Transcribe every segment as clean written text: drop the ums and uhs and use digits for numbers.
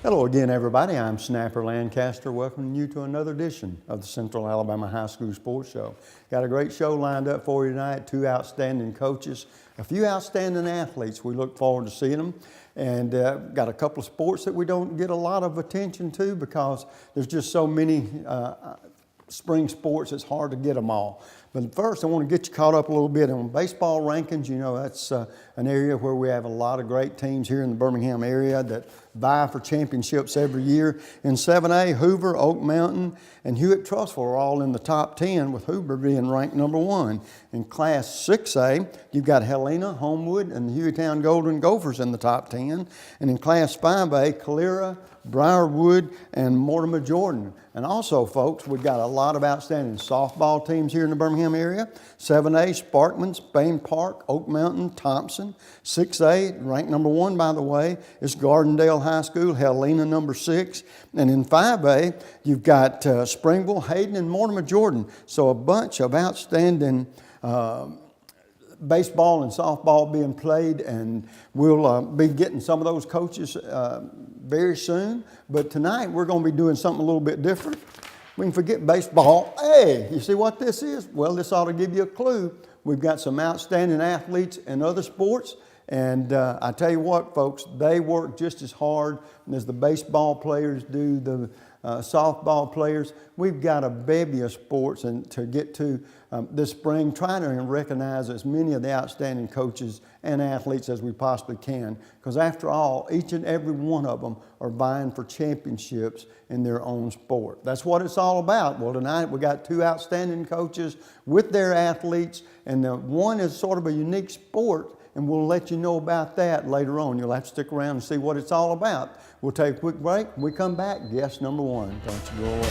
Hello again, everybody. I'm Snapper Lancaster, welcoming you to another edition of the Central Alabama High School Sports Show. Got a great show lined up for you tonight, two outstanding coaches, a few outstanding athletes. We look forward to seeing them. And got a couple of sports that we don't get a lot of attention to because there's just so many spring sports, it's hard to get them all. But first, I want to get you caught up a little bit on baseball rankings. You know, that's an area where we have a lot of great teams here in the Birmingham area that vie for championships every year. In 7A, Hoover, Oak Mountain, and Hewitt-Trussville are all in the top 10, with Hoover being ranked number 1. In Class 6A, you've got Helena, Homewood, and the Hueytown Golden Gophers in the top 10. And in Class 5A, Calera, Briarwood, and Mortimer Jordan. And also, folks, we've got a lot of outstanding softball teams here in the Birmingham area. 7A, Sparkman, Bain Park, Oak Mountain, Thompson. 6A, ranked number 1, by the way, is Gardendale High School, Helena number 6. And in 5A, you've got Springville, Hayden, and Mortimer Jordan. So a bunch of outstanding baseball and softball being played, and we'll be getting some of those coaches very soon. But tonight we're going to be doing something a little bit different. We can forget baseball. Hey, you see what this is? Well, this ought to give you a clue. We've got some outstanding athletes in other sports, and I tell you what, folks, they work just as hard as the baseball players do, the softball players. We've got a bevy of sports and to get to this spring, trying to recognize as many of the outstanding coaches and athletes as we possibly can, because after all, each and every one of them are vying for championships in their own sport. That's what it's all about. Well, tonight we got two outstanding coaches with their athletes, and the one is sort of a unique sport, and we'll let you know about that later on. You'll have to stick around and see what it's all about. We'll take a quick break. When we come back, guest number 1. Don't you go away.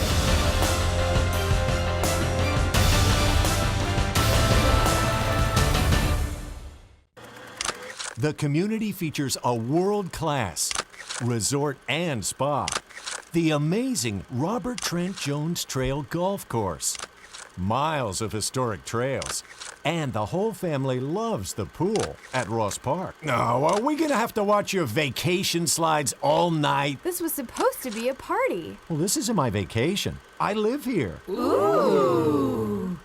The community features a world-class resort and spa, the amazing Robert Trent Jones Trail Golf Course, miles of historic trails, and the whole family loves the pool at Ross Park. No, are we gonna have to watch your vacation slides all night? This was supposed to be a party. Well, this isn't my vacation. I live here. Ooh.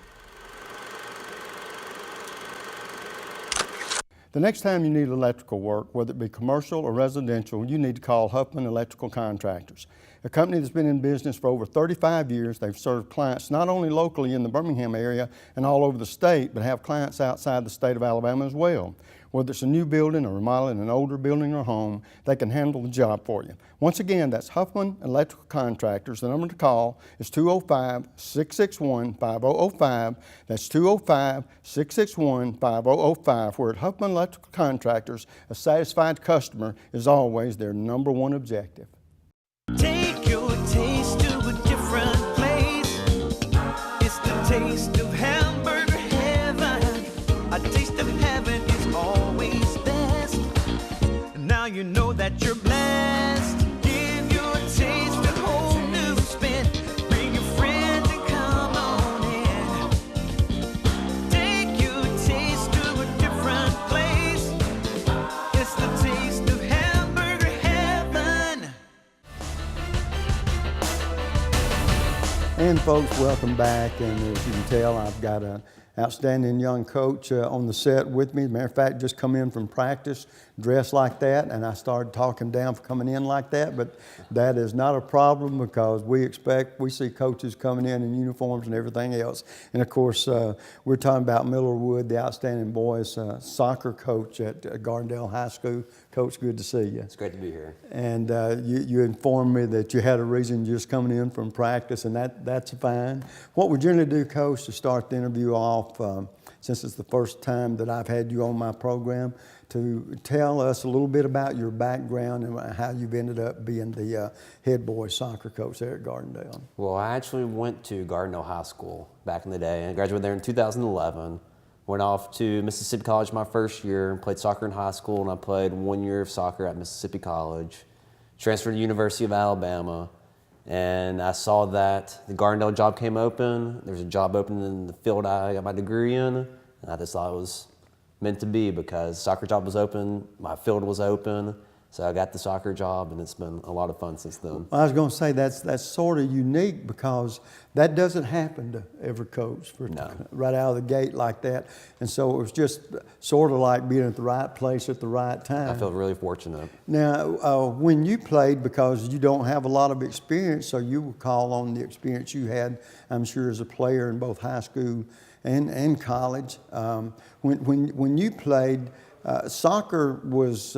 The next time you need electrical work, whether it be commercial or residential, you need to call Huffman Electrical Contractors, a company that's been in business for over 35 years. They've served clients not only locally in the Birmingham area and all over the state, but have clients outside the state of Alabama as well. Whether it's a new building or remodeling an older building or home, they can handle the job for you. Once again, that's Huffman Electrical Contractors. The number to call is 205-661-5005. That's 205-661-5005. Where at Huffman Electrical Contractors, a satisfied customer is always their number 1 objective. Take your taste to a different place. It's the taste of hamburger heaven. A taste of heaven is always best. Now you know that you're blessed. Give your taste a whole new spin. Bring your friends and come on in. Take your taste to a different place. It's the taste of hamburger heaven. And folks, welcome back. And as you can tell, I've got an outstanding young coach on the set with me. As a matter of fact, just come in from practice, dressed like that, and I started talking down for coming in like that, but that is not a problem because we see coaches coming in uniforms and everything else. And of course, we're talking about Miller Wood, the outstanding boys soccer coach at Gardendale High School. Coach, good to see you. It's great to be here. And you informed me that you had a reason just coming in from practice, and that's fine. What we generally do, Coach, to start the interview off, since it's the first time that I've had you on my program, to tell us a little bit about your background and how you've ended up being the head boys soccer coach there at Gardendale. Well, I actually went to Gardendale High School back in the day. I graduated there in 2011. Went off to Mississippi College my first year and played soccer in high school, and I played 1 year of soccer at Mississippi College. Transferred to the University of Alabama, and I saw that the Gardendale job came open. There was a job open in the field I got my degree in, and I just thought it was meant to be because the soccer job was open, my field was open, So I got the soccer job, and it's been a lot of fun since then. I was going to say that's sort of unique because that doesn't happen to every coach right out of the gate like that. And so it was just sort of like being at the right place at the right time. I feel really fortunate. Now, when you played, because you don't have a lot of experience, so you will call on the experience you had, I'm sure, as a player in both high school and college. When you played, soccer was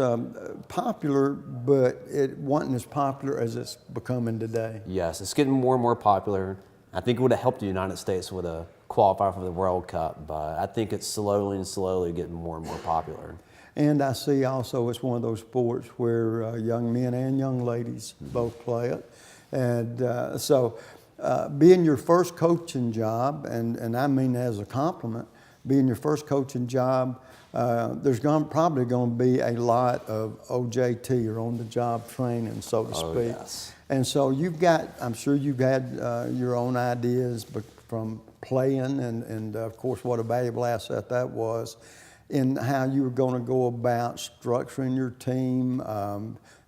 popular, but it wasn't as popular as it's becoming today. Yes, it's getting more and more popular. I think it would have helped the United States with a qualify for the World Cup, but I think it's slowly getting more and more popular. And I see also it's one of those sports where young men and young ladies both play it. And so being your first coaching job, and I mean that as a compliment, being your first coaching job, there's probably going to be a lot of OJT, or on-the-job training, so to speak. Yes. And so I'm sure you've had your own ideas from playing, and of course what a valuable asset that was, in how you were going to go about structuring your team.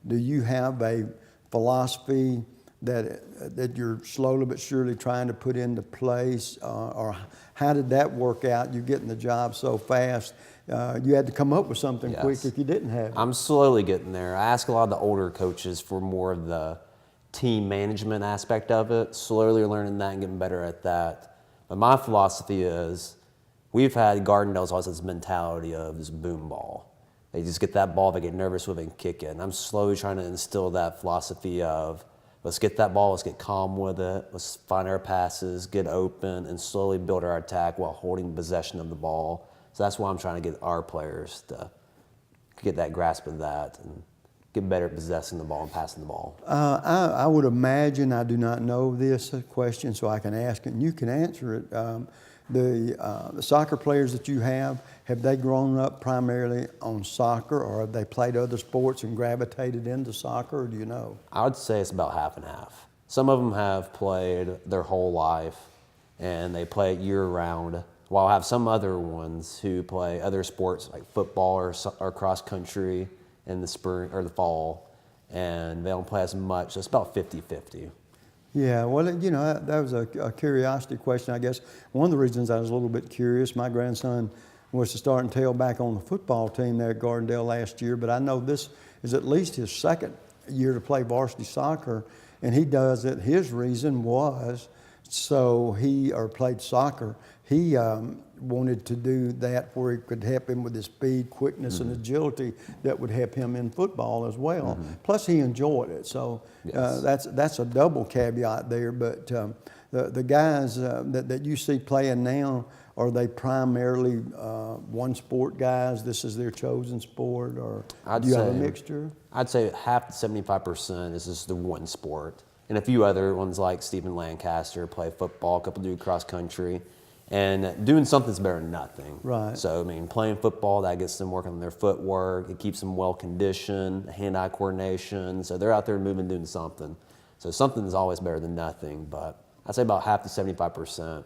Do you have a philosophy that you're slowly but surely trying to put into place, or how did that work out? You're getting the job so fast. You had to come up with something quick if you didn't have it. I'm slowly getting there. I ask a lot of the older coaches for more of the team management aspect of it, slowly learning that and getting better at that. But my philosophy is, we've had Gardendale's always this mentality of this boom ball. They just get that ball, they get nervous with it and kick it. And I'm slowly trying to instill that philosophy of, let's get that ball, let's get calm with it, let's find our passes, get open, and slowly build our attack while holding possession of the ball. So that's why I'm trying to get our players to get that grasp of that and get better at possessing the ball and passing the ball. I would imagine, I do not know this question, so I can ask it and you can answer it. The soccer players that you have they grown up primarily on soccer, or have they played other sports and gravitated into soccer, or do you know? I would say it's about half and half. Some of them have played their whole life and they play it year-round, while I have some other ones who play other sports like football or cross country in the spring or the fall, and they don't play as much. So it's about 50-50. Yeah, well, that was a curiosity question, I guess. One of the reasons I was a little bit curious, my grandson was the starting tailback on the football team there at Gardendale last year, but I know this is at least his second year to play varsity soccer, and he does it. His reason was played soccer. He wanted to do that where it could help him with his speed, quickness, and agility that would help him in football as well. Plus, he enjoyed it. So that's a double caveat there. But the guys that you see playing now, are they primarily one sport guys? This is their chosen sport, or do you have a mixture? I'd say half to 75% is just the one sport. And a few other ones like Stephen Lancaster play football, a couple do cross country. And doing something's better than nothing. Right. So, I mean, playing football, that gets them working on their footwork. It keeps them well-conditioned, hand-eye coordination. So they're out there moving, doing something. So something is always better than nothing. But I'd say about half to 75%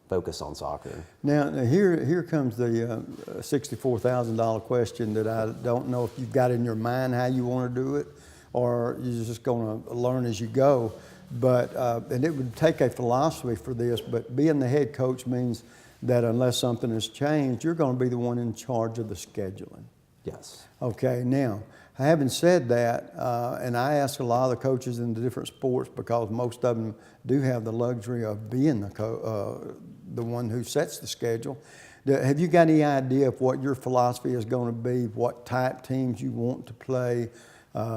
focus on soccer. Now here comes the $64,000 question that I don't know if you've got in your mind how you want to do it, or you're just going to learn as you go. But and it would take a philosophy for this, but being the head coach means that unless something has changed, you're going to be the one in charge of the scheduling. Yes. Okay, now, having said that, and I ask a lot of the coaches in the different sports, because most of them do have the luxury of being the one who sets the schedule. Have you got any idea of what your philosophy is going to be, what type teams you want to play,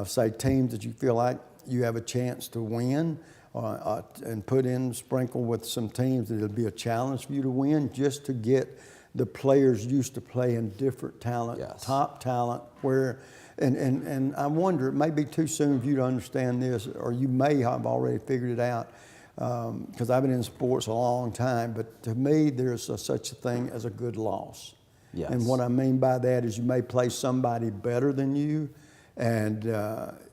say teams that you feel like you have a chance to win, and sprinkle with some teams that it'll be a challenge for you to win, just to get the players used to playing different talent, top talent, and I wonder, it may be too soon for you to understand this, or you may have already figured it out, because I've been in sports a long time, but to me, there's such a thing as a good loss. Yes. And what I mean by that is you may play somebody better than you, and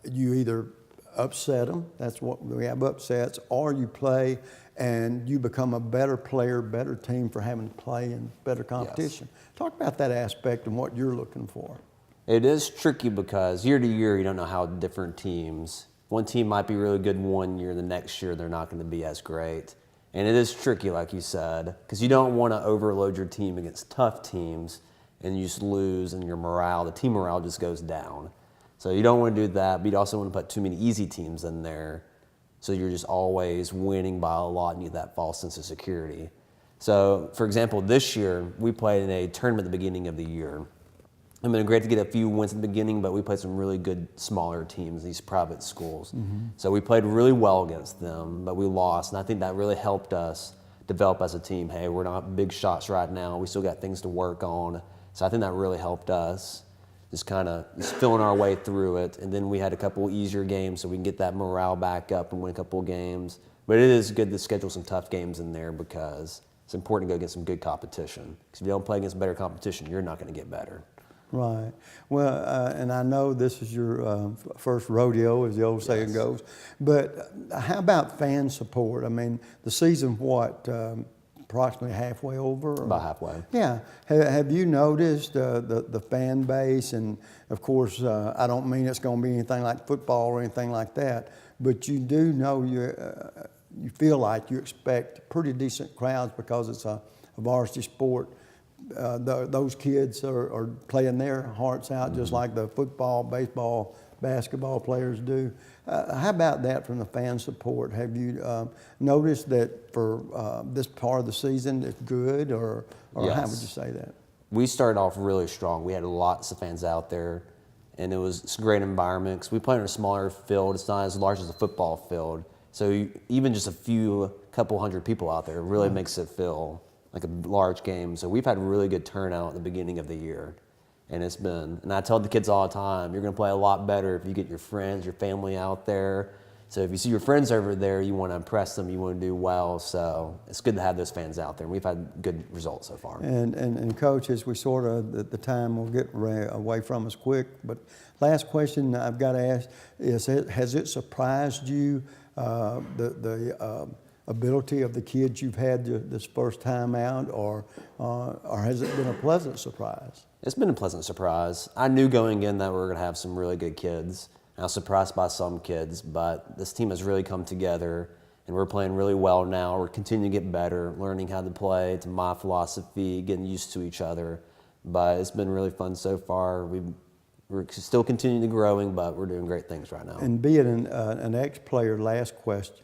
you either upset them, that's what we have, upsets, or you play and you become a better player, better team for having to play in better competition. Yes. Talk about that aspect and what you're looking for. It is tricky because year to year, you don't know how different teams, one team might be really good one year, the next year they're not going to be as great. And it is tricky, like you said, because you don't want to overload your team against tough teams and you just lose and your morale, the team morale just goes down. So you don't want to do that, but you also want to put too many easy teams in there. So you're just always winning by a lot and you get that false sense of security. So, for example, this year, we played in a tournament at the beginning of the year. It's been great to get a few wins at the beginning, but we played some really good smaller teams, these private schools. So we played really well against them, but we lost, and I think that really helped us develop as a team. Hey, we're not big shots right now. We still got things to work on. So I think that really helped us just kind of feeling our way through it. And then we had a couple easier games so we can get that morale back up and win a couple of games. But it is good to schedule some tough games in there because it's important to go against some good competition. Because if you don't play against better competition, you're not going to get better. Right. Well, and I know this is your first rodeo, as the old saying goes. But how about fan support? I mean, the season, approximately halfway over? About halfway. Yeah. Have you noticed the fan base? And of course, I don't mean it's going to be anything like football or anything like that, but you do know you feel like you expect pretty decent crowds because it's a varsity sport. Those kids are playing their hearts out just like the football, baseball, basketball players do. How about that from the fan support? Have you noticed that for this part of the season it's good, or Yes. how would you say that? We started off really strong. We had lots of fans out there, and it's a great environment because we play in a smaller field. It's not as large as a football field. So even just couple hundred people out there really makes it feel like a large game. So we've had really good turnout at the beginning of the year. And I tell the kids all the time, you're gonna play a lot better if you get your friends, your family out there. So if you see your friends over there, you wanna impress them, you wanna do well. So it's good to have those fans out there. We've had good results so far. And Coach, as we sort of, the time will get away from us quick, but last question I've got to ask is, has it surprised you, the ability of the kids you've had this first time out, or has it been a pleasant surprise? It's been a pleasant surprise. I knew going in that we were going to have some really good kids. I was surprised by some kids, but this team has really come together, and we're playing really well now. We're continuing to get better, learning how to play to my philosophy, getting used to each other. But it's been really fun so far. We're still continuing to growing, but we're doing great things right now. And being an ex-player, last question,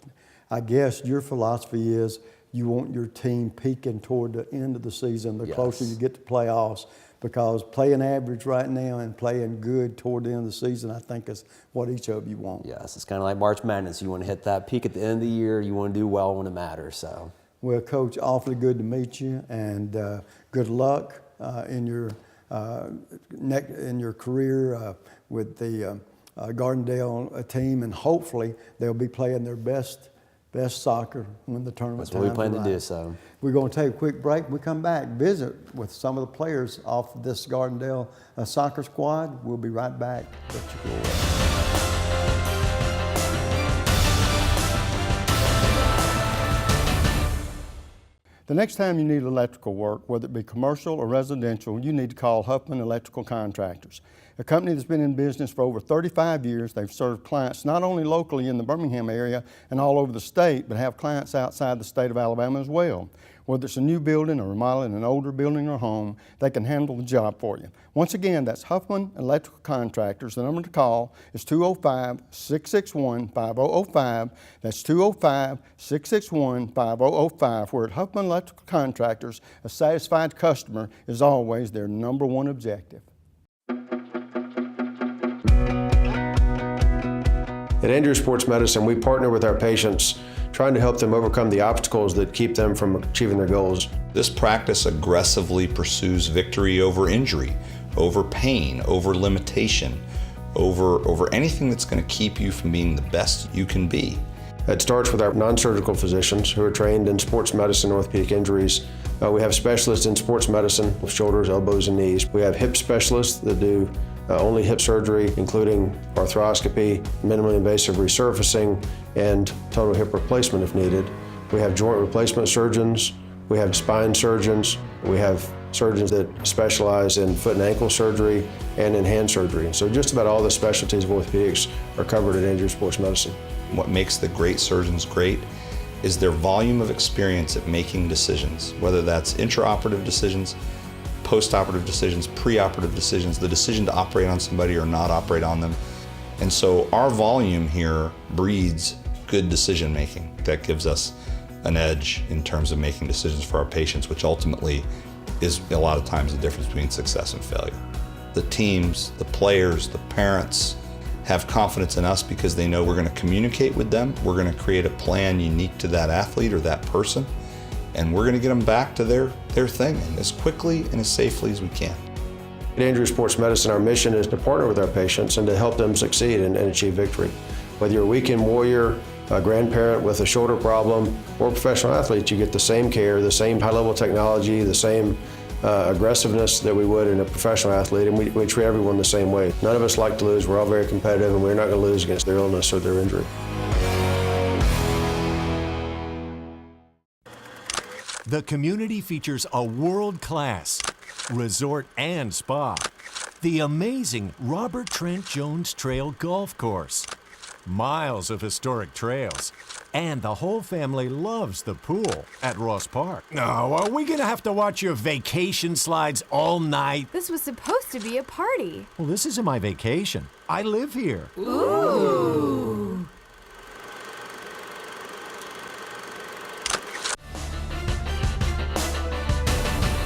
I guess your philosophy is you want your team peaking toward the end of the season, the closer you get to playoffs, because playing average right now and playing good toward the end of the season, I think is what each of you want. Yes, it's kind of like March Madness. You want to hit that peak at the end of the year. You want to do well when it matters. So. Well, Coach, awfully good to meet you, and good luck in your career with the Gardendale team, and hopefully they'll be playing their best soccer when the tournament time That's what we plan to do. arrives. So We're going to take a quick break. When we come back, visit with some of the players off this Gardendale soccer squad. We'll be right back. Don't you go away. The next time you need electrical work, whether it be commercial or residential, you need to call Huffman Electrical Contractors, a company that's been in business for over 35 years. They've served clients not only locally in the Birmingham area and all over the state, but have clients outside the state of Alabama as well. Whether it's a new building or remodeling an older building or home, they can handle the job for you. Once again, that's Huffman Electrical Contractors. The number to call is 205-661-5005. That's 205-661-5005. Where at Huffman Electrical Contractors, a satisfied customer is always their number one objective. At Andrew Sports Medicine, we partner with our patients, trying to help them overcome the obstacles that keep them from achieving their goals. This practice aggressively pursues victory over injury, over pain, over limitation, over anything that's going to keep you from being the best you can be. It starts with our non-surgical physicians who are trained in sports medicine, orthopedic injuries. We have specialists in sports medicine with shoulders, elbows, and knees. We have hip specialists that do only hip surgery, including arthroscopy, minimally invasive resurfacing, and total hip replacement if needed. We have joint replacement surgeons. We have spine surgeons. We have surgeons that specialize in foot and ankle surgery and in hand surgery. So just about all the specialties of orthopedics are covered in injury sports medicine. What makes the great surgeons great is their volume of experience at making decisions, whether that's intraoperative decisions, post-operative decisions, pre-operative decisions, the decision to operate on somebody or not operate on them. And so our volume here breeds good decision making. That gives us an edge in terms of making decisions for our patients, which ultimately is a lot of times the difference between success and failure. The teams, the players, the parents have confidence in us because they know we're going to communicate with them, we're going to create a plan unique to that athlete or that person, and we're going to get them back to their thing as quickly and as safely as we can. In injury sports medicine, our mission is to partner with our patients and to help them succeed and achieve victory. Whether you're a weekend warrior, a grandparent with a shoulder problem, or a professional athlete, you get the same care, the same high-level technology, the same aggressiveness that we would in a professional athlete, and we treat everyone the same way. None of us like to lose. We're all very competitive, and we're not going to lose against their illness or their injury. The community features a world-class resort and spa, the amazing Robert Trent Jones Trail Golf Course, miles of historic trails, and the whole family loves the pool at Ross Park. No, are we gonna have to watch your vacation slides all night? This was supposed to be a party. Well, this isn't my vacation. I live here. Ooh.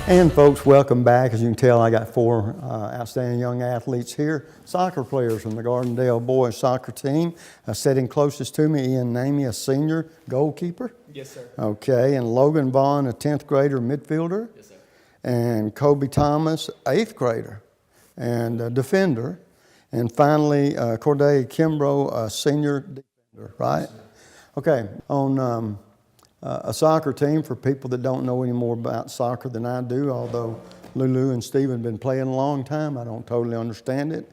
And folks, welcome back. As you can tell, I got four outstanding young athletes here, soccer players from the Gardendale boys soccer team. Sitting closest to me, Ian Namey, a senior goalkeeper. Yes, sir. Okay, and Logan Vaughn, a 10th grader midfielder. Yes, sir. And Kobe Thomas, 8th grader and a defender. And finally, Corday Kimbrough, a senior defender, right? Yes, okay, on a soccer team, for people that don't know any more about soccer than I do, although Lulu and Steven have been playing a long time, I don't totally understand it.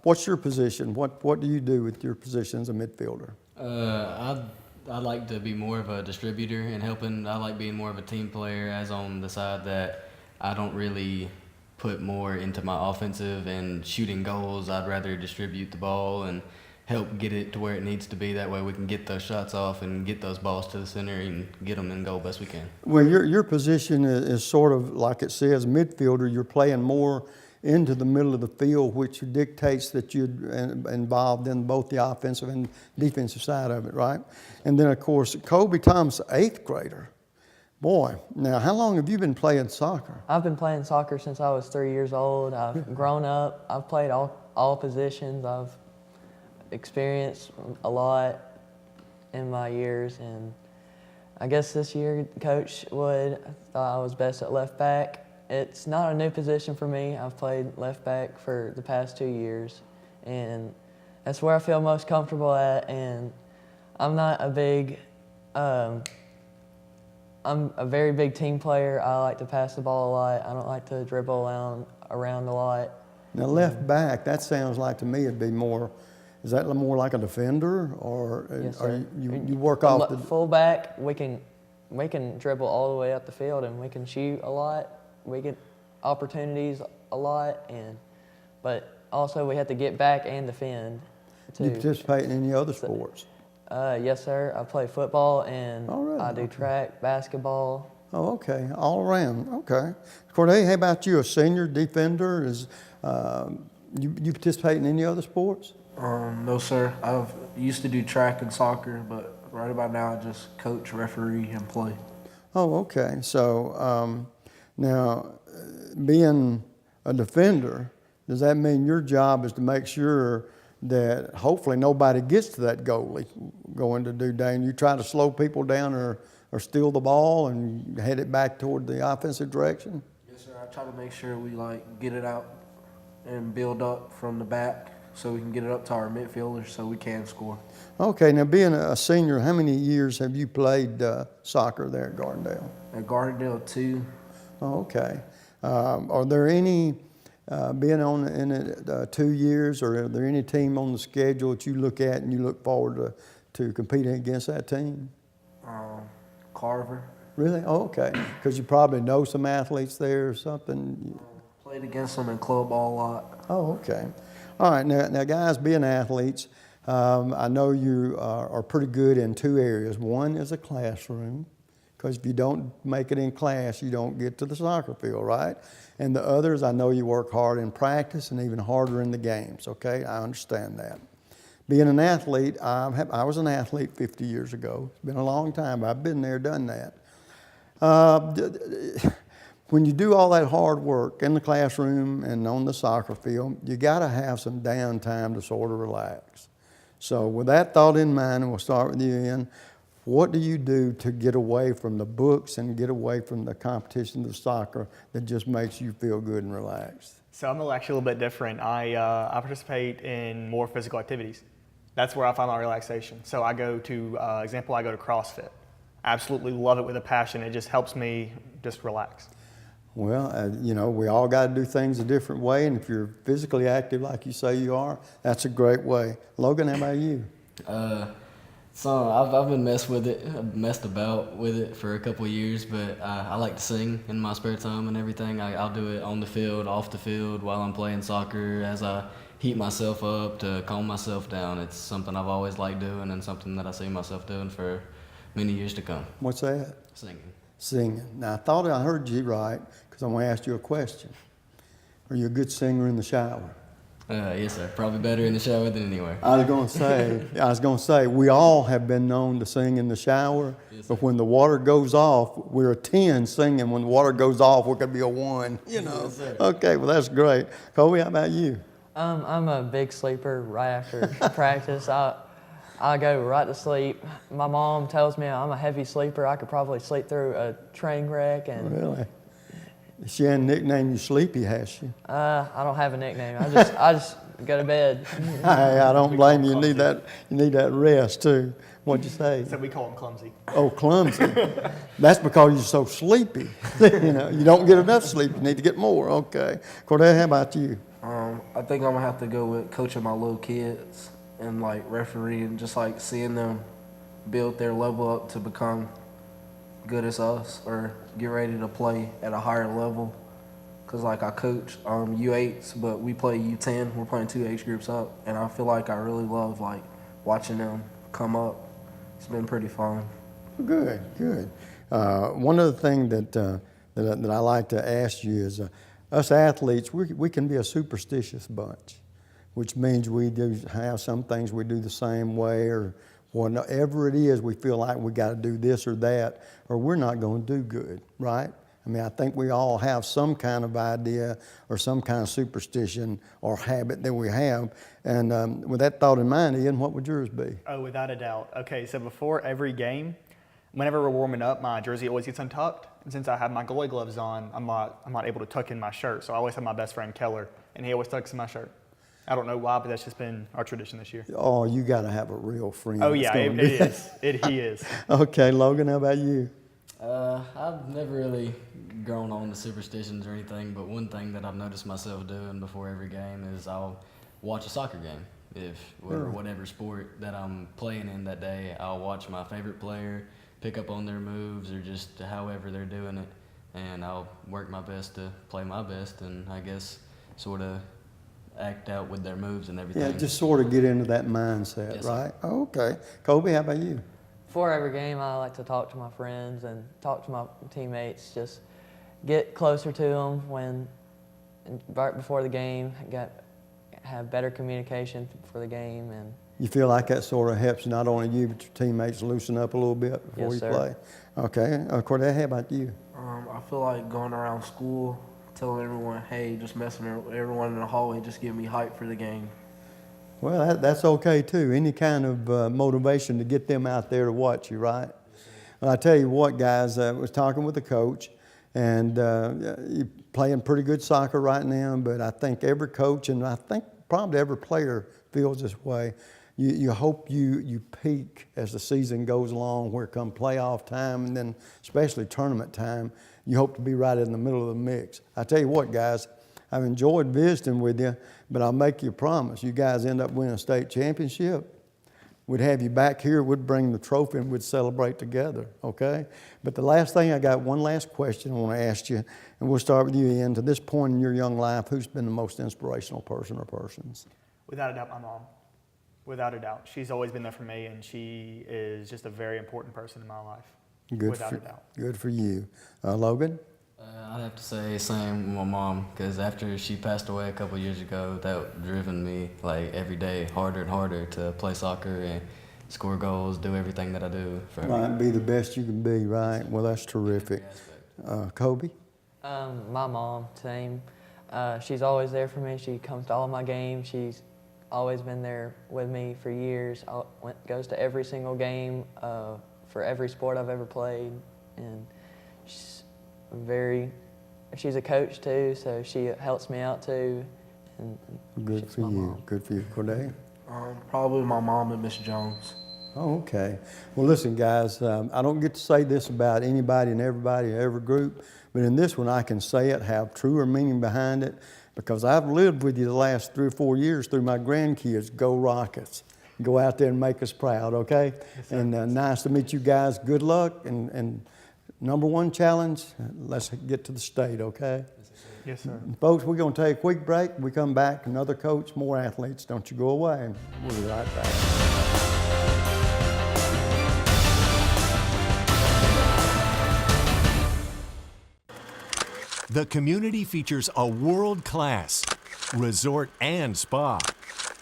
What's your position? What do you do with your position as a midfielder? I like to be more of a distributor and helping. I like being more of a team player, as on the side that I don't really put more into my offensive and shooting goals. I'd rather distribute the ball and help get it to where it needs to be. That way we can get those shots off and get those balls to the center and get them in goal best we can. Well, your position is sort of like it says, midfielder. You're playing more into the middle of the field, which dictates that you're involved in both the offensive and defensive side of it, right? And then, of course, Kobe Thomas, 8th grader. Boy, now how long have you been playing soccer? I've been playing soccer since I was 3 years old. I've grown up. I've played all positions. I've experienced a lot in my years, and I guess this year Coach Wood thought I was best at left back. It's not a new position for me. I've played left back for the past 2 years, and that's where I feel most comfortable at. And I'm not a big, I'm a very big team player. I like to pass the ball a lot. I don't like to dribble around a lot. Now, left back, that sounds like to me it'd be more. Is that more like a defender, or Yes, are sir. you work off the fullback? We can dribble all the way up the field, and we can shoot a lot. We get opportunities a lot, but also we have to get back and defend too. Do you participate in any other sports? Yes, sir. I play football, and Oh, really? I do track, basketball. Oh, okay, all around. Okay, Corday, how about you? A senior defender? You participate in any other sports? No, sir. I've used to do track and soccer, but right about now I just coach, referee, and play. Oh, okay. So now, being a defender, does that mean your job is to make sure that hopefully nobody gets to that goalie going to do damage? You try to slow people down or steal the ball and head it back toward the offensive direction? Yes, sir. I try to make sure we get it out and build up from the back, so we can get it up to our midfielders so we can score. Okay, now being a senior, how many years have you played soccer there at Gardendale? At Gardendale 2. Oh, okay. Are there any, being on in it 2 years, or are there any team on the schedule that you look at and you look forward to competing against that team? Carver. Really? Oh, okay. Because you probably know some athletes there or something. Played against them in club ball a lot. Oh, okay. All right. Now guys, being athletes, I know you are pretty good in two areas. One is a classroom, because if you don't make it in class, you don't get to the soccer field, right? And the others, I know you work hard in practice and even harder in the games, okay? I understand that. Being an athlete, I was an athlete 50 years ago. It's been a long time, but I've been there, done that. When you do all that hard work in the classroom and on the soccer field, you got to have some downtime to sort of relax. So with that thought in mind, and we'll start with you, Ian, what do you do to get away from the books and get away from the competition of soccer that just makes you feel good and relaxed? So I'm actually a little bit different. I participate in more physical activities. That's where I find my relaxation. So I go to, I go to CrossFit. Absolutely love it with a passion. It just helps me just relax. Well, you know, we all got to do things a different way, and if you're physically active like you say you are, that's a great way. Logan, how about you? So I've been messed about with it for a couple of years, but I like to sing in my spare time and everything. I'll do it on the field, off the field, while I'm playing soccer, as I heat myself up to calm myself down. It's something I've always liked doing and something that I see myself doing for many years to come. What's that? Singing. Singing. Now, I thought I heard you right, because I'm going to ask you a question. Are you a good singer in the shower? Yes, sir. Probably better in the shower than anywhere. I was going to say, we all have been known to sing in the shower, Yes, but when the water goes off, we're a 10 singing. When the water goes off, we could be a 1, you know. Yes, sir. Okay, well, that's great. Kobe, how about you? I'm a big sleeper right after practice. I go right to sleep. My mom tells me I'm a heavy sleeper. I could probably sleep through a train wreck. And Really? She hadn't nicknamed you Sleepy, has she? I don't have a nickname. I just go to bed. Hey, I don't blame you. You need that rest too. What'd you say? So we call him clumsy. Oh, clumsy. That's because you're so sleepy. You know, you don't get enough sleep. You need to get more. Okay. Cordell, how about you? I think I'm gonna have to go with coaching my little kids and like refereeing, just like seeing them build their level up to become good as us or get ready to play at a higher level. Cause like I coach U8s, but we play U10. We're playing 2 age groups up, and I feel like I really love like watching them come up. It's been pretty fun. Good, good. One other thing that I like to ask you is, us athletes, we can be a superstitious bunch, which means we do have some things we do the same way, or whatever it is, we feel like we got to do this or that, or we're not going to do good, right? I mean, I think we all have some kind of idea or some kind of superstition or habit that we have. And with that thought in mind, Ian, what would yours be? Oh, without a doubt. Okay, so before every game, whenever we're warming up, my jersey always gets untucked. And since I have my goalie gloves on, I'm not able to tuck in my shirt. So I always have my best friend Keller, and he always tucks in my shirt. I don't know why, but that's just been our tradition this year. Oh, you got to have a real friend. Oh yeah, it is. He is. Okay, Logan, how about you? I've never really grown on to superstitions or anything, but one thing that I've noticed myself doing before every game is I'll watch a soccer game. Or whatever sport that I'm playing in that day, I'll watch my favorite player, pick up on their moves or just however they're doing it, and I'll work my best to play my best and I guess sort of act out with their moves and everything. Yeah, just sort of get into that mindset, Yes, right? Oh, okay. Kobe, how about you? Before every game, I like to talk to my friends and talk to my teammates, just get closer to them right before the game, have better communication for the game. And You feel like that sort of helps not only you, but your teammates loosen up a little bit before Yes, you sir. play? Okay. Cordell, how about you? I feel like going around school, telling everyone, hey, just messing with everyone in the hallway, just get me hyped for the game. Well, that's okay too. Any kind of motivation to get them out there to watch you, right? Well, I tell you what, guys, I was talking with the coach, and you're playing pretty good soccer right now, but I think every coach, and I think probably every player feels this way. You hope you peak as the season goes along, where come playoff time, and then especially tournament time, you hope to be right in the middle of the mix. I tell you what, guys, I've enjoyed visiting with you, but I'll make you a promise. You guys end up winning a state championship, we'd have you back here, we'd bring the trophy and we'd celebrate together, okay? But the last thing, I got one last question I want to ask you, and we'll start with you, Ian. To this point in your young life, who's been the most inspirational person or persons? Without a doubt, my mom. Without a doubt. She's always been there for me, and she is just a very important person in my life. Without a doubt. Good for you. Logan? I'd have to say same with my mom, because after she passed away a couple years ago, that driven me like every day harder and harder to play soccer and score goals, do everything that I do for her. Right, be the best you can be, right? Well, that's terrific. Kobe? My mom, same. She's always there for me. She comes to all my games. She's always been there with me for years. Goes to every single game for every sport I've ever played, and she's a coach too, so she helps me out too. And Good for you. Mom. Good for you. Corday? Probably my mom and Miss Jones. Oh, okay. Well, listen, guys, I don't get to say this about anybody and everybody in every group, but in this one I can say it, have truer meaning behind it, because I've lived with you the last 3 or 4 years through my grandkids. Go Rockets. Go out there and make us proud, okay? Yes, and nice to meet you guys. Good luck, and number one challenge, let's get to the state, okay? Yes, sir. And folks, we're going to take a quick break. We come back, another coach, more athletes. Don't you go away. We'll be right back. The community features a world-class resort and spa,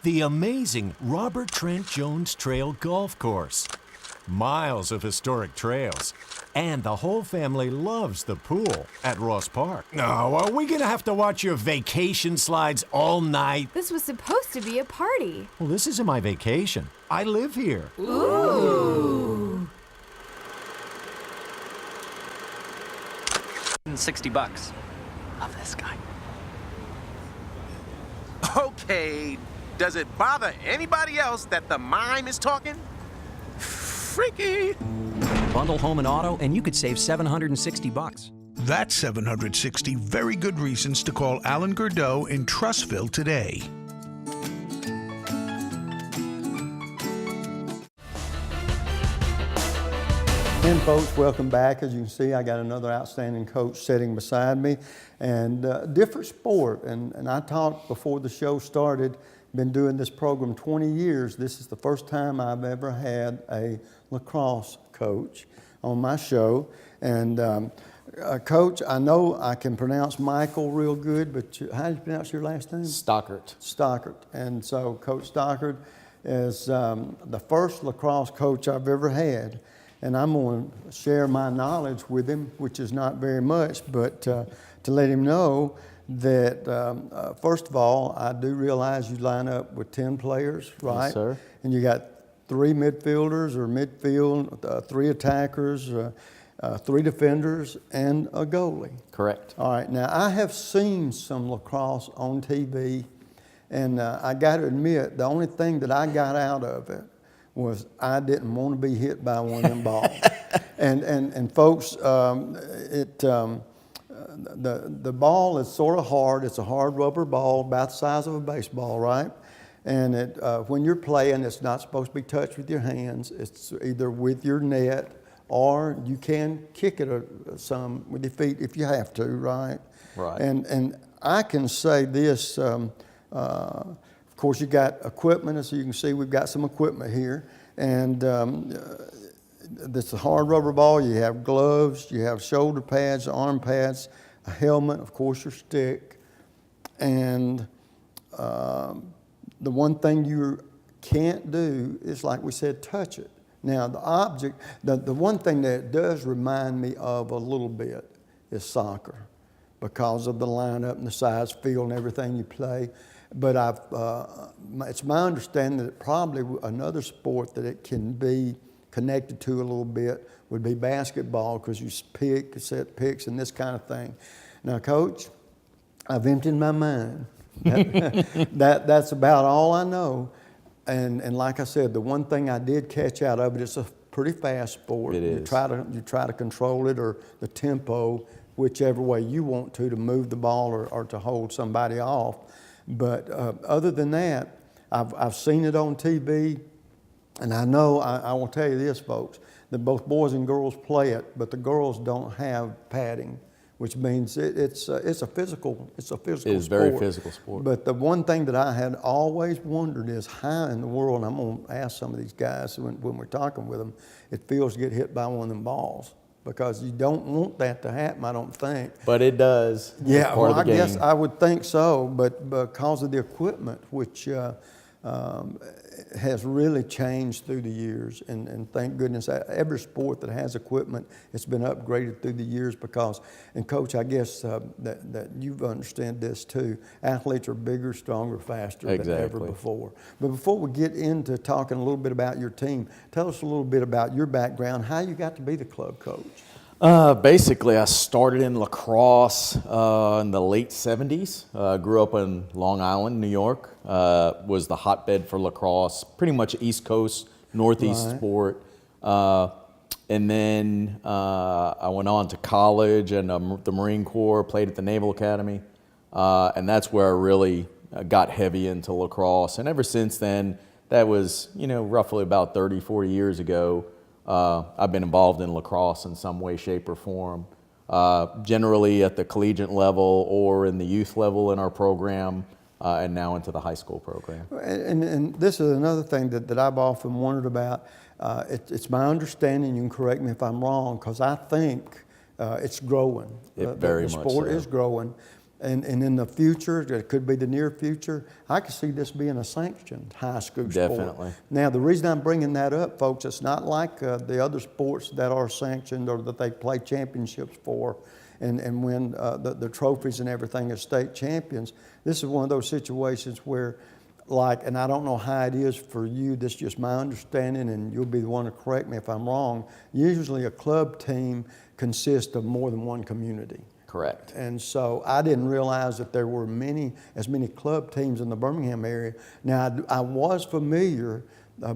the amazing Robert Trent Jones Trail Golf Course, miles of historic trails, and the whole family loves the pool at Ross Park. Now, are we gonna have to watch your vacation slides all night? This was supposed to be a party. Well, this isn't my vacation. I live here. Ooh. $60. Love this guy. Okay, does it bother anybody else that the mime is talking? Freaky. Bundle home and auto, and you could save $760. That's 760 very good reasons to call Alan Gurdeau in Trussville today. Again, folks, welcome back. As you can see, I got another outstanding coach sitting beside me, and different sport. And I talked before the show started, been doing this program 20 years. This is the first time I've ever had a lacrosse coach on my show. And Coach, I know I can pronounce Michael real good, but how do you pronounce your last name? Stockert. Stockert. And so Coach Stockert is the first lacrosse coach I've ever had. And I'm going to share my knowledge with him, which is not very much, but to let him know that, first of all, I do realize you line up with 10 players, right? Yes, sir. And you got 3 midfielders or midfield, 3 attackers, 3 defenders, and a goalie. Correct. All right. Now, I have seen some lacrosse on TV, and I got to admit, the only thing that I got out of it was I didn't want to be hit by one of them balls. and folks, the ball is sort of hard. It's a hard rubber ball, about the size of a baseball, right? And when you're playing, it's not supposed to be touched with your hands. It's either with your net, or you can kick it some with your feet if you have to, right? Right. And I can say this. Of course, you got equipment, as you can see, we've got some equipment here. And this is a hard rubber ball. You have gloves, you have shoulder pads, arm pads, a helmet, of course, your stick. And the one thing you can't do is, like we said, touch it. Now, the object, the one thing that it does remind me of a little bit is soccer, because of the lineup and the size, field, and everything you play. But it's my understanding that probably another sport that it can be connected to a little bit would be basketball, because you set picks and this kind of thing. Now, Coach, I've emptied my mind. That's about all I know. And like I said, the one thing I did catch out of it, it's a pretty fast sport. It is. You try to control it, or the tempo, whichever way you want to move the ball or to hold somebody off. But other than that, I've seen it on TV. And I know, I will tell you this, folks, that both boys and girls play it, but the girls don't have padding, which means it's a physical sport. It is a very physical sport. But the one thing that I had always wondered is how in the world, and I'm going to ask some of these guys when we're talking with them, it feels to get hit by one of them balls. Because you don't want that to happen, I don't think. But it does. Yeah, well, I guess I would think so, but because of the equipment, which has really changed through the years, and thank goodness every sport that has equipment, it's been upgraded through the years because, and Coach, I guess that you've understand this too, athletes are bigger, stronger, faster than ever before. But before we get into talking a little bit about your team, tell us a little bit about your background, how you got to be the club coach. Basically, I started in lacrosse in the late 70s. Grew up in Long Island, New York. Was the hotbed for lacrosse, pretty much East Coast, Northeast sport. And then I went on to college and the Marine Corps, played at the Naval Academy. And that's where I really got heavy into lacrosse. And ever since then, that was, roughly about 30, 40 years ago, I've been involved in lacrosse in some way, shape, or form, generally at the collegiate level or in the youth level in our program, and now into the high school program. And this is another thing that I've often wondered about. It's my understanding, you can correct me if I'm wrong, because I think it's growing. The sport is growing. And in the future, it could be the near future, I could see this being a sanctioned high school sport. Definitely. Now, the reason I'm bringing that up, folks, it's not like the other sports that are sanctioned or that they play championships for and win the trophies and everything as state champions. This is one of those situations where, and I don't know how it is for you, this is just my understanding, and you'll be the one to correct me if I'm wrong, usually a club team consists of more than one community. Correct. And so I didn't realize that there were as many club teams in the Birmingham area. Now, I was familiar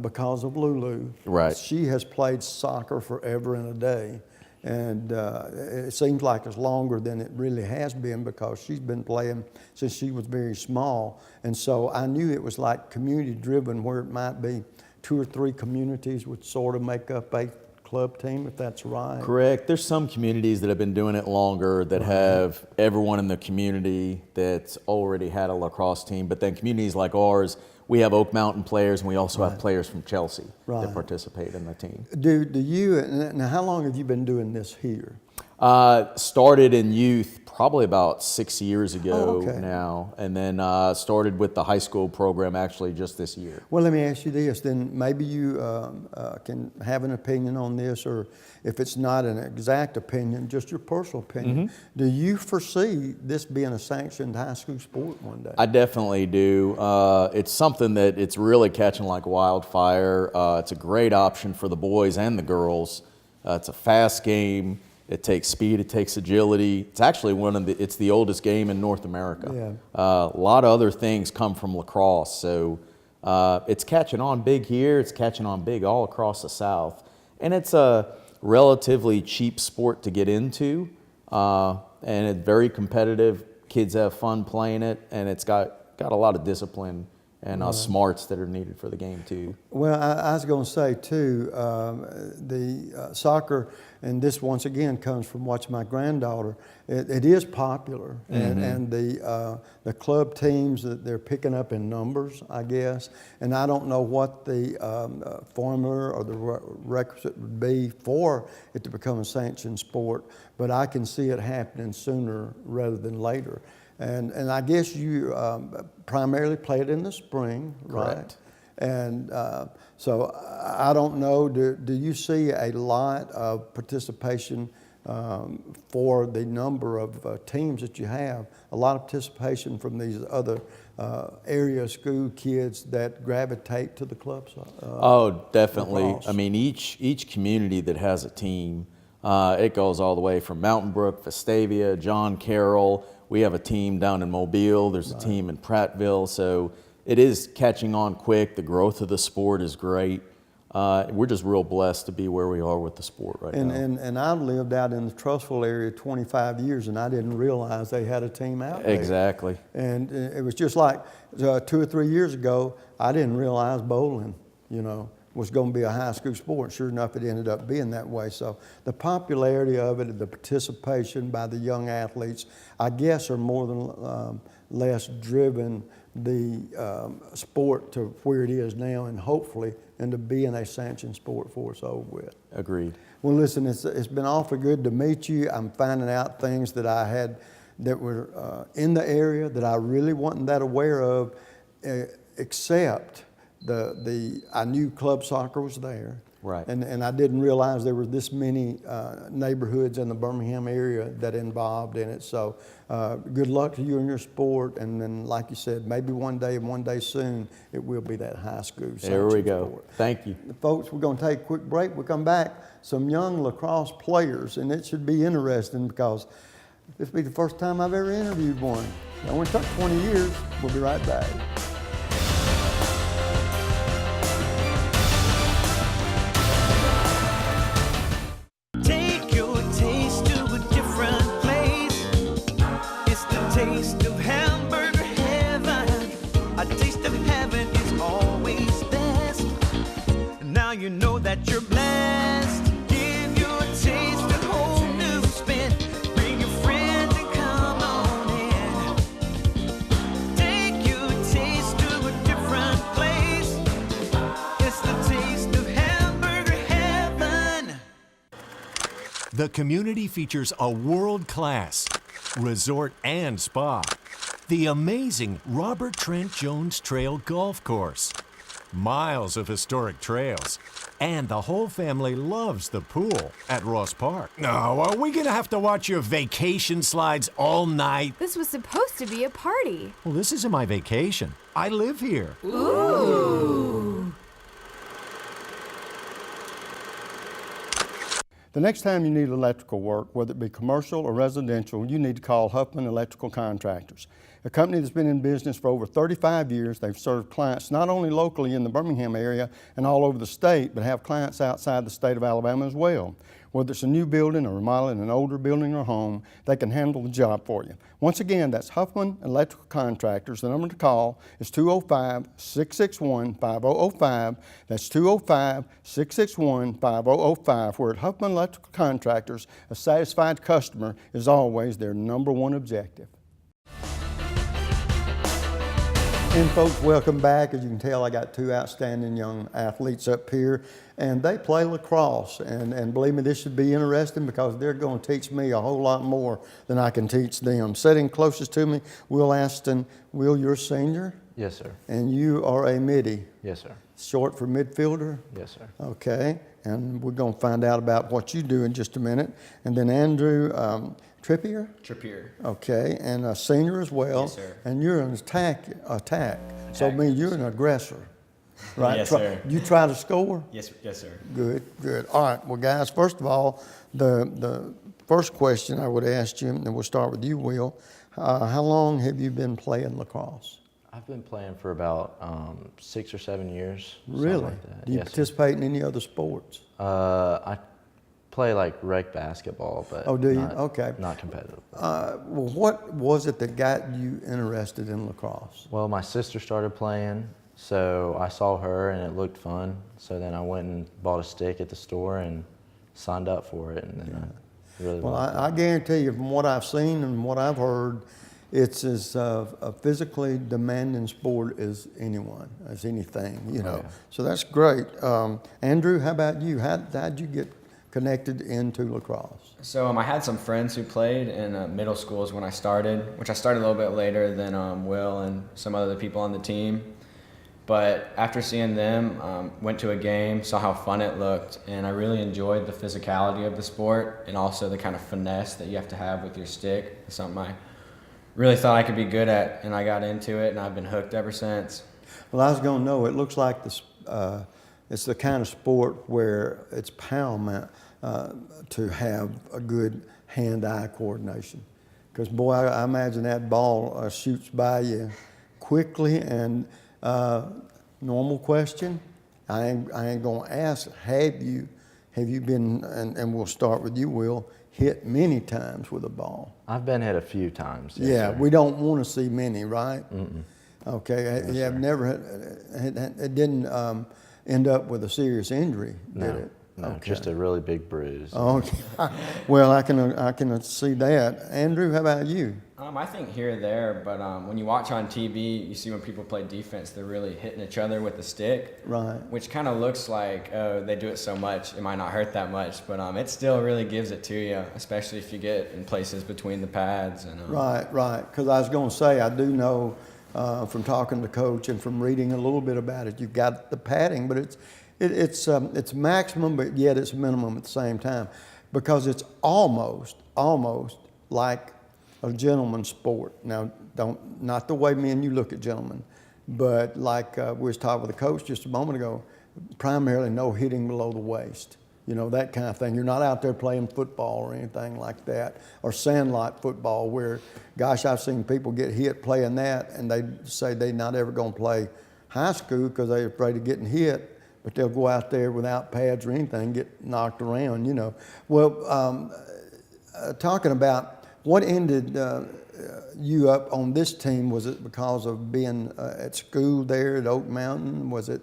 because of Lulu. Right. She has played soccer forever and a day. And it seems like it's longer than it really has been because she's been playing since she was very small. And so I knew it was like community driven, where it might be 2 or 3 communities would sort of make up a club team, if that's right. Correct. There's some communities that have been doing it longer that have everyone in the community that's already had a lacrosse team. But then communities like ours, we have Oak Mountain players, and we also have players from Chelsea that participate in the team. Do you, now how long have you been doing this here? Started in youth probably about 6 years ago now, and then started with the high school program actually just this year. Well, let me ask you this, then maybe you can have an opinion on this, or if it's not an exact opinion, just your personal opinion. Do you foresee this being a sanctioned high school sport one day? I definitely do. It's something that it's really catching like wildfire. It's a great option for the boys and the girls. It's a fast game. It takes speed, it takes agility. It's actually it's the oldest game in North America. Yeah. A lot of other things come from lacrosse, so it's catching on big here, it's catching on big all across the South. And it's a relatively cheap sport to get into, and it's very competitive. Kids have fun playing it, and it's got a lot of discipline and smarts that are needed for the game too. Well, I was going to say too, the soccer, and this once again comes from watching my granddaughter, it is popular, and the club teams, they're picking up in numbers, I guess, and I don't know what the formula or the requisite would be for it to become a sanctioned sport, but I can see it happening sooner rather than later. And I guess you primarily play it in the spring, right? Correct. And so I don't know, do you see a lot of participation for the number of teams that you have, a lot of participation from these other area school kids that gravitate to the clubs? Oh, definitely. Lacrosse? I mean, each community that has a team, it goes all the way from Mountain Brook, Vestavia, John Carroll. We have a team down in Mobile. There's a team in Prattville. So it is catching on quick. The growth of the sport is great. We're just real blessed to be where we are with the sport right now. And I've lived out in the Trussville area 25 years, and I didn't realize they had a team out there. Exactly. And it was just like 2 or 3 years ago, I didn't realize bowling, was going to be a high school sport. Sure enough, it ended up being that way. So the popularity of it, the participation by the young athletes, I guess, are more than less driven the sport to where it is now, and hopefully into being a sanctioned sport for us over with. Agreed. Well, listen, it's been awfully good to meet you. I'm finding out things that I had that were in the area that I really wasn't that aware of, except I knew club soccer was there. Right. And I didn't realize there were this many neighborhoods in the Birmingham area that involved in it. So good luck to you in your sport. And then, like you said, maybe one day soon, it will be that high school There we go. sport. Thank you. Folks, we're going to take a quick break. We'll come back, some young lacrosse players, and it should be interesting because this will be the first time I've ever interviewed one. It only took 20 years. We'll be right back. Take your taste to a different place. It's the taste of hamburger heaven. A taste of heaven is always best. Now you know that you're blessed. Give your taste a whole new spin. Bring your friends and come on in. Take your taste to a different place. It's the taste of hamburger heaven. The community features a world-class resort and spa, the amazing Robert Trent Jones Trail Golf Course, miles of historic trails, and the whole family loves the pool at Ross Park. No, are we gonna have to watch your vacation slides all night? This was supposed to be a party. Well, this isn't my vacation. I live here. Ooh. The next time you need electrical work, whether it be commercial or residential, you need to call Huffman Electrical Contractors, a company that's been in business for over 35 years. They've served clients not only locally in the Birmingham area and all over the state, but have clients outside the state of Alabama as well. Whether it's a new building or remodeling an older building or home, they can handle the job for you. Once again, that's Huffman Electrical Contractors. The number to call is 205-661-5005. That's 205-661-5005. Where at Huffman Electrical Contractors, a satisfied customer is always their number one objective. And folks, welcome back. As you can tell, I got two outstanding young athletes up here, and they play lacrosse. And believe me, this should be interesting because they're going to teach me a whole lot more than I can teach them. Sitting closest to me, Will Aston. Will, you're a senior? Yes, sir. And you are a midi? Yes, sir. Short for midfielder? Yes, sir. Okay, and we're going to find out about what you do in just a minute. And then Andrew Trippier? Trippier. Okay, and a senior as well. Yes, sir. And you're an attack. So it means you're an aggressor, right? Yes, sir. You try to score? Yes, sir. Good. All right, well, guys, first of all, the first question I would ask you, and we'll start with you, Will. How long have you been playing lacrosse? I've been playing for about 6 or 7 years. Really? Like that. Do you Yes, participate in any other sports? I play like rec basketball, but Oh, do you? not, Okay. not competitive. Well, what was it that got you interested in lacrosse? Well, my sister started playing, so I saw her and it looked fun. So then I went and bought a stick at the store and signed up for it, and then I really Well, loved it. I guarantee you, from what I've seen and what I've heard, it's as a physically demanding sport as anything, you know. yeah. So that's great. Andrew, how about you? How'd you get connected into lacrosse? So I had some friends who played in middle schools when I started, which I started a little bit later than Will and some other people on the team. But after seeing them, went to a game, saw how fun it looked, and I really enjoyed the physicality of the sport and also the kind of finesse that you have to have with your stick. It's something I really thought I could be good at, and I got into it, and I've been hooked ever since. Well, I was going to know, it looks like this, it's the kind of sport where it's paramount to have a good hand-eye coordination. Because, boy, I imagine that ball shoots by you quickly. And normal question, I ain't going to ask, have you been, and we'll start with you, Will, hit many times with a ball? I've been hit a few times. Yes, Yeah, sir. we don't want to see many, right? Mm-mm. Okay, Yes, you have sir. never, it didn't end up with a serious injury, did No, it? no, Okay. just a really big bruise. Okay. Well, I can see that. Andrew, how about you? I think here or there, but when you watch on TV, you see when people play defense, they're really hitting each other with the stick. Right. Which kind of looks like, oh, they do it so much, it might not hurt that much, but it still really gives it to you, especially if you get in places between the pads. And Right. Because I was going to say, I do know from talking to Coach and from reading a little bit about it, you've got the padding, but it's maximum, but yet it's minimum at the same time, because it's almost like a gentleman's sport. Now, not the way me and you look at gentlemen, but like we was talking with the coach just a moment ago, primarily no hitting below the waist. You know, that kind of thing. You're not out there playing football or anything like that, or sandlot football where, gosh, I've seen people get hit playing that, and they say they're not ever going to play high school because they're afraid of getting hit, but they'll go out there without pads or anything, get knocked around, you know. Well, talking about what ended you up on this team, was it because of being at school there at Oak Mountain? Was it,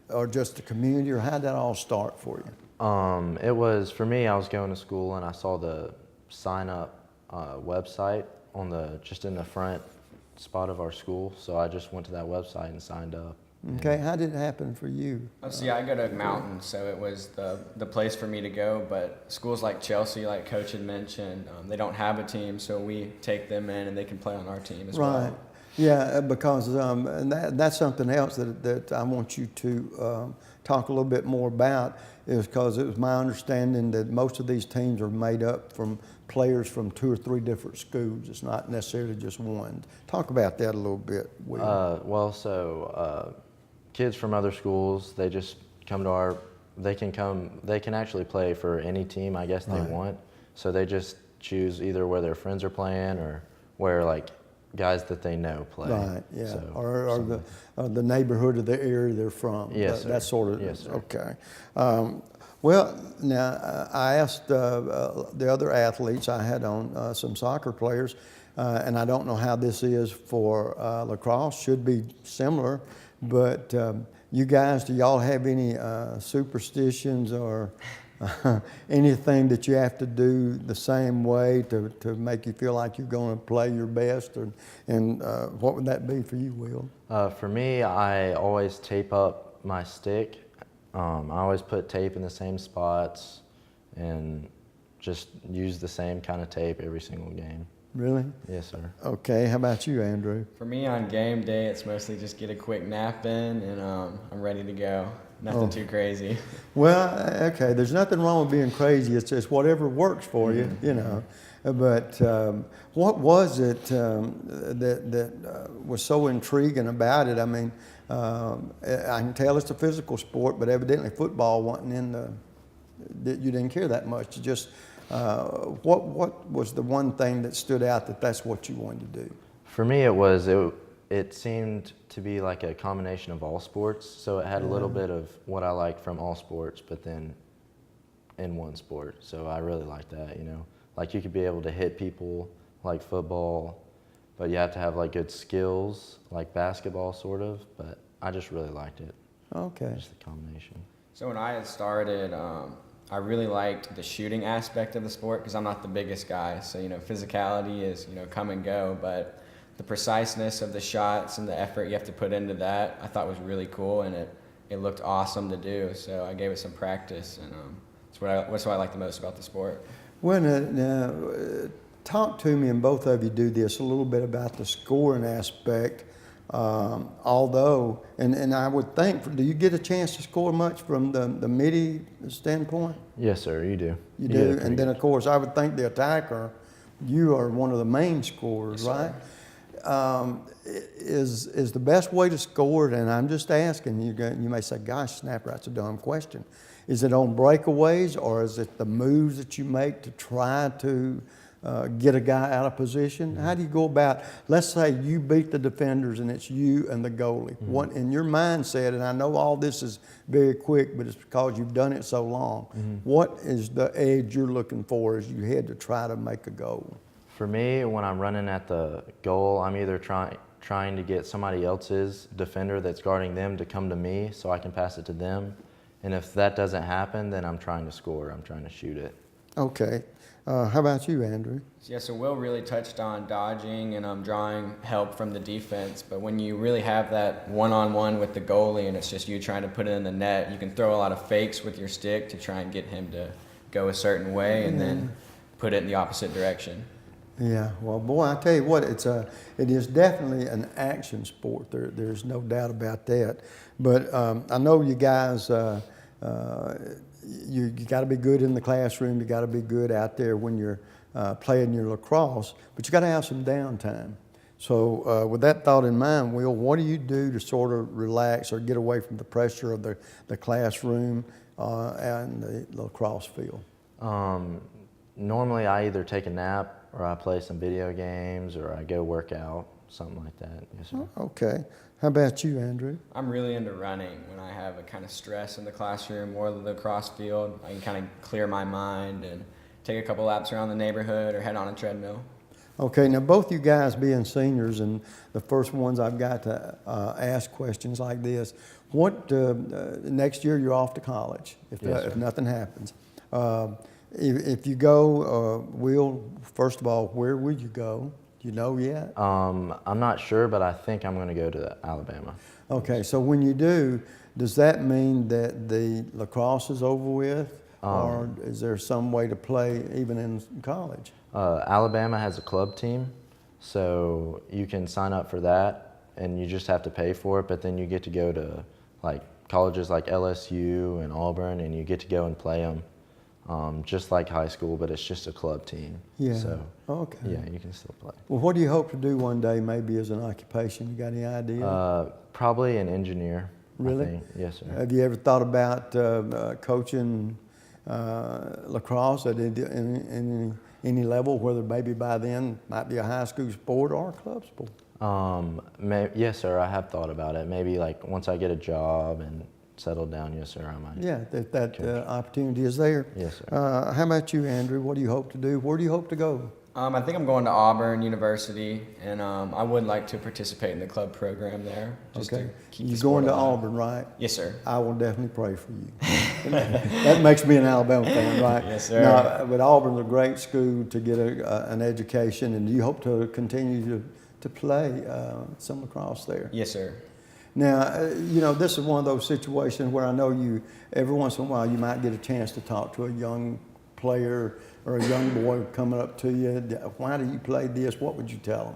or just the community, or how did that all start for you? It was, for me, I was going to school and I saw the sign up website just in the front spot of our school. So I just went to that website and signed up. Okay, how did it happen for you? See, I go to Mountain, so it was the place for me to go, but schools like Chelsea, like Coach had mentioned, they don't have a team, so we take them in and they can play on our team as well. Right. Yeah, because and that's something else that I want you to talk a little bit more about, is because it was my understanding that most of these teams are made up from players from 2 or 3 different schools. It's not necessarily just one. Talk about that a little bit, Will. Kids from other schools, they just come to they can actually play for any team, I guess, they want. So they just choose either where their friends are playing or where, like, guys that they know play. Right, yeah, So, or the neighborhood of the area they're from. Yes, that sir. sort of, Yes, sir. Okay. Well, now, I asked the other athletes, I had on some soccer players, and I don't know how this is for lacrosse, should be similar, but you guys, do y'all have any superstitions or anything that you have to do the same way to make you feel like you're going to play your best? And what would that be for you, Will? For me, I always tape up my stick. I always put tape in the same spots and just use the same kind of tape every single game. Really? Yes, sir. Okay, how about you, Andrew? For me, on game day, it's mostly just get a quick nap in and I'm ready to go. Nothing too crazy. Well, okay, there's nothing wrong with being crazy. It's just whatever works for you, you know. But what was it that was so intriguing about it? I mean, I can tell it's a physical sport, but evidently football wasn't you didn't care that much. Just what was the one thing that stood out that's what you wanted to do? For me, it seemed to be like a combination of all sports. So it had a little bit of what I liked from all sports, but then in one sport. So I really liked that, you know. Like, you could be able to hit people like football, but you have to have like good skills like basketball sort of, but I just really liked it. Okay. Just the combination. So when I had started, I really liked the shooting aspect of the sport because I'm not the biggest guy. So, you know, physicality is, you know, come and go, but the preciseness of the shots and the effort you have to put into that, I thought was really cool, and it looked awesome to do. So I gave it some practice, and that's what I like the most about the sport. Well, now, talk to me, and both of you do this, a little bit about the scoring aspect. Although, and I would think, do you get a chance to score much from the midi standpoint? Yes, sir, you do. You do, and then of course I would think the attacker, you are one of the main scorers, yes, right? Is the best way to score it, and I'm just asking, you may say, gosh, Snapper, that's a dumb question. Is it on breakaways, or is it the moves that you make to try to get a guy out of position? How do you go about, let's say you beat the defenders and it's you and the goalie. What in your mindset, and I know all this is very quick, but it's because you've done it so long. What is the edge you're looking for as you head to try to make a goal? For me, when I'm running at the goal, I'm either trying to get somebody else's defender that's guarding them to come to me so I can pass it to them. And if that doesn't happen, then I'm trying to score. I'm trying to shoot it. Okay. How about you, Andrew? Yeah, so Will really touched on dodging and drawing help from the defense, but when you really have that one-on-one with the goalie and it's just you trying to put it in the net, you can throw a lot of fakes with your stick to try and get him to go a certain way and then put it in the opposite direction. Yeah, well, boy, I tell you what, it is definitely an action sport. There's no doubt about that. But I know you guys, you got to be good in the classroom. You got to be good out there when you're playing your lacrosse. But you got to have some downtime. So with that thought in mind, Will, what do you do to sort of relax or get away from the pressure of the classroom and the lacrosse field? Normally, I either take a nap or I play some video games or I go work out, something like that. Yes, sir. Okay. How about you, Andrew? I'm really into running when I have a kind of stress in the classroom or the lacrosse field. I can kind of clear my mind and take a couple laps around the neighborhood or head on a treadmill. Okay, now both you guys being seniors and the first ones I've got to ask questions like this, what, next year you're off to college if nothing happens. If you go, Will, first of all, where would you go? Do you know yet? I'm not sure, but I think I'm going to go to Alabama. Okay, so when you do, does that mean that the lacrosse is over with? Or is there some way to play even in college? Alabama has a club team, so you can sign up for that, and you just have to pay for it, but then you get to go to like colleges like LSU and Auburn, and you get to go and play them. Just like high school, but it's just a club team. Yeah. So, okay. Yeah, you can still play. Well, what do you hope to do one day, maybe as an occupation? You got any idea? Probably an engineer. Really? I think. Yes, sir. Have you ever thought about coaching lacrosse at any level, whether maybe by then it might be a high school sport or a club sport? Yes, sir. I have thought about it. Maybe like once I get a job and settled down, yes, sir, I might. Yeah, that opportunity is there. Yes, sir. How about you, Andrew? What do you hope to do? Where do you hope to go? I think I'm going to Auburn University, and I would like to participate in the club program there. Just Okay. to keep You're the sport going to alive. Auburn, right? Yes, sir. I will definitely pray for you. That makes me an Alabama fan, right? Yes, sir. No, but Auburn's a great school to get an education, and you hope to continue to play some lacrosse there. Yes, sir. Now, you know, this is one of those situations where I know you, every once in a while, you might get a chance to talk to a young player or a young boy coming up to you. Why do you play this? What would you tell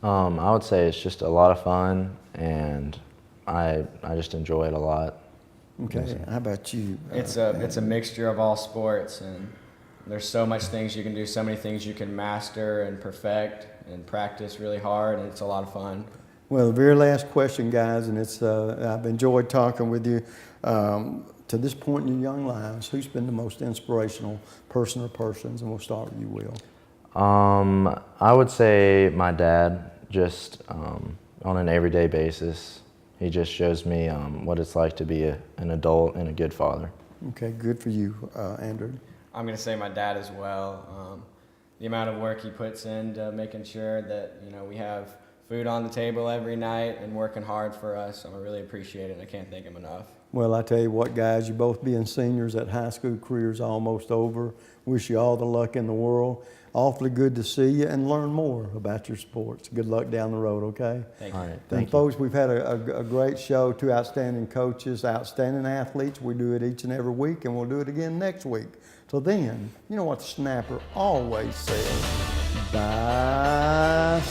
them? I would say it's just a lot of fun, and I just enjoy it a lot. Okay, Yes, sir. how about you? It's a mixture of all sports, and there's so much things you can do, so many things you can master and perfect and practice really hard, and it's a lot of fun. Well, the very last question, guys, and it's I've enjoyed talking with you. To this point in your young lives, who's been the most inspirational person or persons? And we'll start with you, Will. I would say my dad, just on an everyday basis. He just shows me what it's like to be an adult and a good father. Okay, good for you, Andrew. I'm going to say my dad as well. The amount of work he puts into making sure that, you know, we have food on the table every night and working hard for us. I really appreciate it, and I can't thank him enough. Well, I tell you what, guys, you both being seniors, that high school career's almost over. Wish you all the luck in the world. Awfully good to see you and learn more about your sports. Good luck down the road, okay? Thank you. All right, And thank you. folks, we've had a great show, 2 outstanding coaches, outstanding athletes. We do it each and every week, and we'll do it again next week. Till then, you know what the snapper always says, bye.